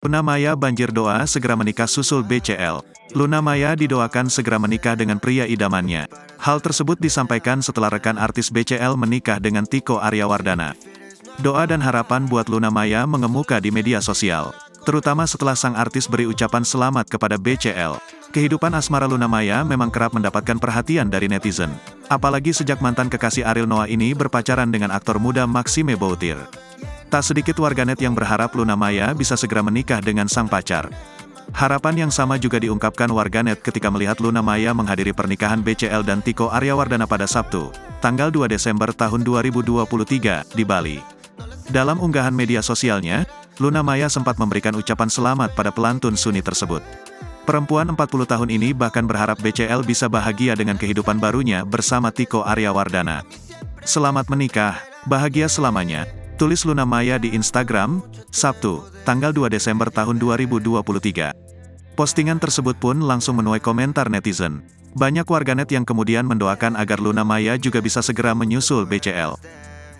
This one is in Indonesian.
Luna Maya banjir doa segera menikah susul BCL. Luna Maya didoakan segera menikah dengan pria idamannya. Hal tersebut disampaikan setelah rekan artis BCL menikah dengan Tiko Aryawardana. Doa dan harapan buat Luna Maya mengemuka di media sosial, terutama setelah sang artis beri ucapan selamat kepada BCL. Kehidupan asmara Luna Maya memang kerap mendapatkan perhatian dari netizen. Apalagi sejak mantan kekasih Ariel Noah ini berpacaran dengan aktor muda Maxime Boutir. Tak sedikit warganet yang berharap Luna Maya bisa segera menikah dengan sang pacar. Harapan yang sama juga diungkapkan warganet ketika melihat Luna Maya menghadiri pernikahan BCL dan Tiko Aryawardana pada Sabtu, tanggal 2 Desember tahun 2023, di Bali. Dalam unggahan media sosialnya, Luna Maya sempat memberikan ucapan selamat pada pelantun Suni tersebut. Perempuan 40 tahun ini bahkan berharap BCL bisa bahagia dengan kehidupan barunya bersama Tiko Aryawardana. Selamat menikah, bahagia selamanya, tulis Luna Maya di Instagram, Sabtu, tanggal 2 Desember tahun 2023. Postingan tersebut pun langsung menuai komentar netizen. Banyak warganet yang kemudian mendoakan agar Luna Maya juga bisa segera menyusul BCL.